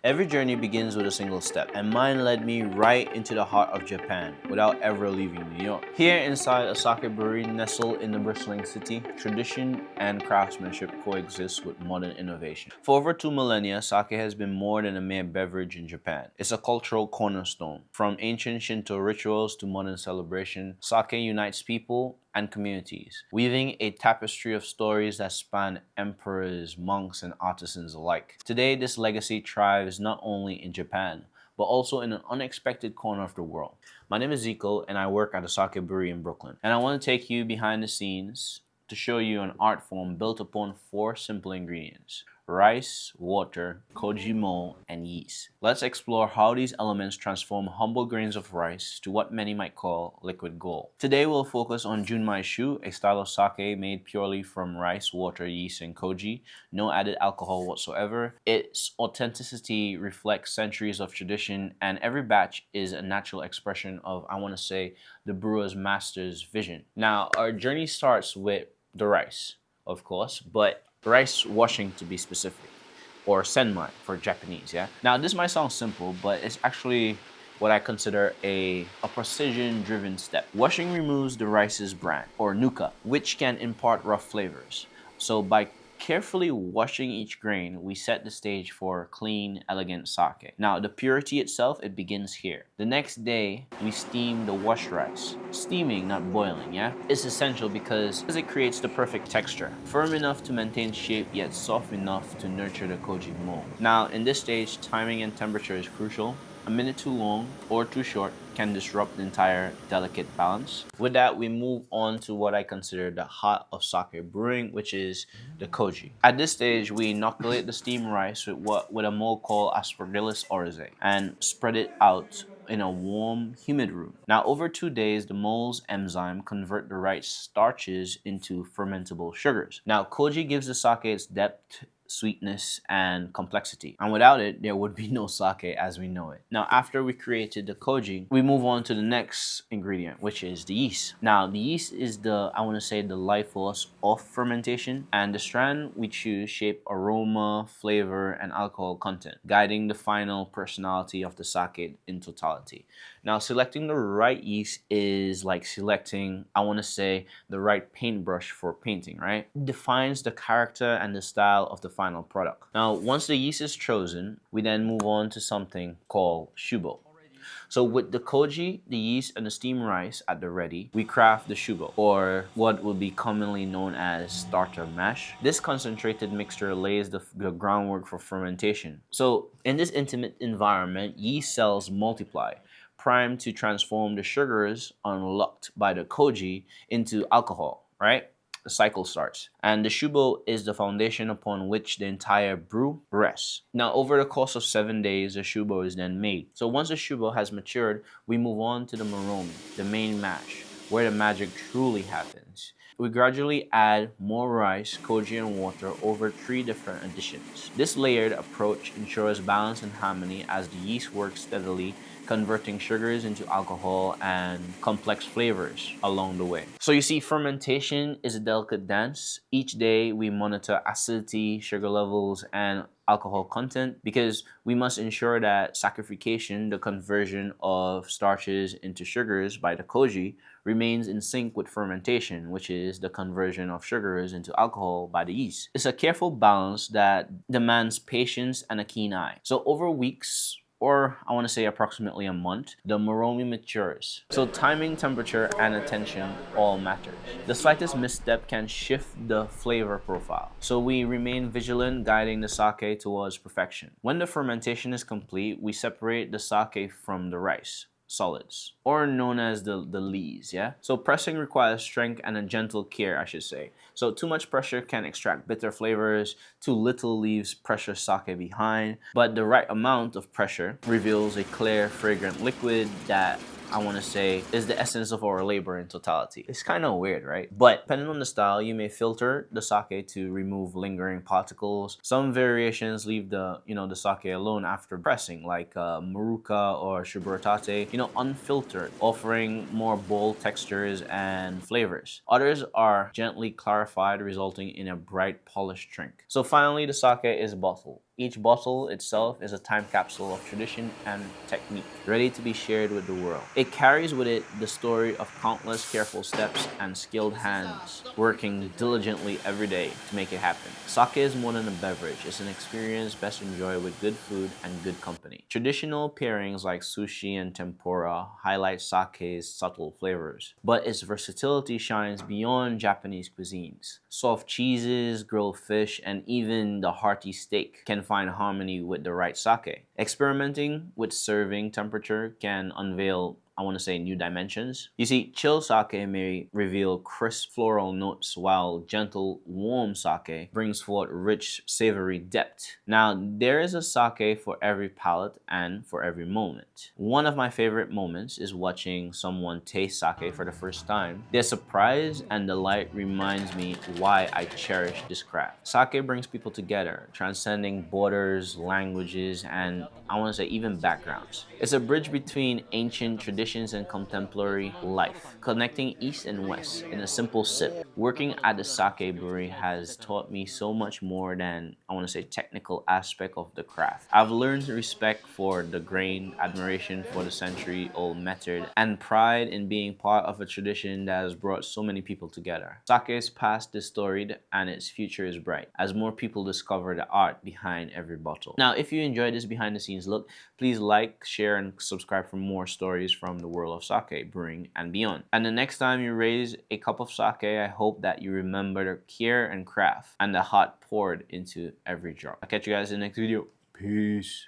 Every journey begins with a single step, and mine led me right into the heart of Japan without ever leaving New York. Here inside a sake brewery nestled in the bristling city, tradition and craftsmanship coexist with modern innovation. For over 2 millennia, sake has been more than a mere beverage in Japan. It's a cultural cornerstone. From ancient Shinto rituals to modern celebration, sake unites people and communities, weaving a tapestry of stories that span emperors, monks, and artisans alike. Today, this legacy thrives not only in Japan, but also in an unexpected corner of the world. My name is Zico, and I work at a sake brewery in Brooklyn. And I want to take you behind the scenes to show you an art form built upon four simple ingredients: rice, water, koji mo, and yeast. Let's explore how these elements transform humble grains of rice to what many might call liquid gold. Today we'll focus on Junmai-shu, a style of sake made purely from rice, water, yeast, and koji, no added alcohol whatsoever. Its authenticity reflects centuries of tradition, and every batch is a natural expression of, I want to say, the brewer's master's vision. Now, our journey starts with the rice, of course, but rice washing to be specific, or senmai for Japanese, yeah? Now, this might sound simple, but it's actually what I consider a precision-driven step. Washing removes the rice's bran, or nuka, which can impart rough flavors. So by carefully washing each grain, we set the stage for clean, elegant sake. Now, the purity itself, it begins here. The next day, we steam the washed rice. Steaming, not boiling, yeah? It's essential because it creates the perfect texture. Firm enough to maintain shape, yet soft enough to nurture the koji mold. Now, in this stage, timing and temperature is crucial. A minute too long or too short can disrupt the entire delicate balance. With that, we move on to what I consider the heart of sake brewing, which is the koji. At this stage, we inoculate the steamed rice with a mold called Aspergillus oryzae and spread it out in a warm, humid room. Now, over 2 days, the mold's enzyme convert the rice starches into fermentable sugars. Now, koji gives the sake its depth, sweetness, and complexity. And without it, there would be no sake as we know it. Now, after we created the koji, we move on to the next ingredient, which is the yeast. Now, the yeast is the, I want to say, the life force of fermentation, and the strand we choose shape aroma, flavor, and alcohol content, guiding the final personality of the sake in totality. Now, selecting the right yeast is like selecting, I want to say, the right paintbrush for painting, right? It defines the character and the style of the final product. Now, once the yeast is chosen, we then move on to something called Shubo. So with the koji, the yeast, and the steamed rice at the ready, we craft the Shubo, or what would be commonly known as starter mash. This concentrated mixture lays the groundwork for fermentation. So in this intimate environment, yeast cells multiply, primed to transform the sugars unlocked by the koji into alcohol, right? The cycle starts. And the Shubo is the foundation upon which the entire brew rests. Now, over the course of 7 days, the Shubo is then made. So once the Shubo has matured, we move on to the Moromi, the main mash, where the magic truly happens. We gradually add more rice, koji, and water over 3 different additions. This layered approach ensures balance and harmony as the yeast works steadily, converting sugars into alcohol and complex flavors along the way. So you see, fermentation is a delicate dance. Each day we monitor acidity, sugar levels, and alcohol content because we must ensure that saccharification, the conversion of starches into sugars by the koji, remains in sync with fermentation, which is the conversion of sugars into alcohol by the yeast. It's a careful balance that demands patience and a keen eye. So over weeks, or I want to say approximately a month, the Moromi matures. So timing, temperature, and attention all matters. The slightest misstep can shift the flavor profile. So we remain vigilant, guiding the sake towards perfection. When the fermentation is complete, we separate the sake from the rice solids, or known as the lees, yeah? So pressing requires strength and a gentle care, I should say. So too much pressure can extract bitter flavors, too little leaves precious sake behind, but the right amount of pressure reveals a clear, fragrant liquid that I want to say is the essence of our labor in totality. It's kind of weird, right? But depending on the style, you may filter the sake to remove lingering particles. Some variations leave the sake alone after pressing, like maruka or shiburatate, unfiltered, offering more bold textures and flavors. Others are gently clarified, resulting in a bright, polished drink. So finally, the sake is bottled. Each bottle itself is a time capsule of tradition and technique, ready to be shared with the world. It carries with it the story of countless careful steps and skilled hands working diligently every day to make it happen. Sake is more than a beverage, it's an experience best enjoyed with good food and good company. Traditional pairings like sushi and tempura highlight sake's subtle flavors, but its versatility shines beyond Japanese cuisines. Soft cheeses, grilled fish, and even the hearty steak can find harmony with the right sake. Experimenting with serving temperature can unveil, I want to say, new dimensions. You see, chill sake may reveal crisp floral notes, while gentle, warm sake brings forth rich, savory depth. Now, there is a sake for every palate and for every moment. One of my favorite moments is watching someone taste sake for the first time. Their surprise and delight reminds me why I cherish this craft. Sake brings people together, transcending borders, languages, and I want to say even backgrounds. It's a bridge between ancient traditions and contemporary life, connecting East and West in a simple sip. Working at the sake brewery has taught me so much more than, I want to say, technical aspect of the craft. I've learned respect for the grain, admiration for the century-old method, and pride in being part of a tradition that has brought so many people together. Sake's past is storied and its future is bright as more people discover the art behind every bottle. Now, if you enjoyed this behind the scenes look, please like, share, and subscribe for more stories from the world of sake, brewing, and beyond. And the next time you raise a cup of sake, I hope that you remember the care and craft and the heart poured into every drop. I'll catch you guys in the next video. Peace.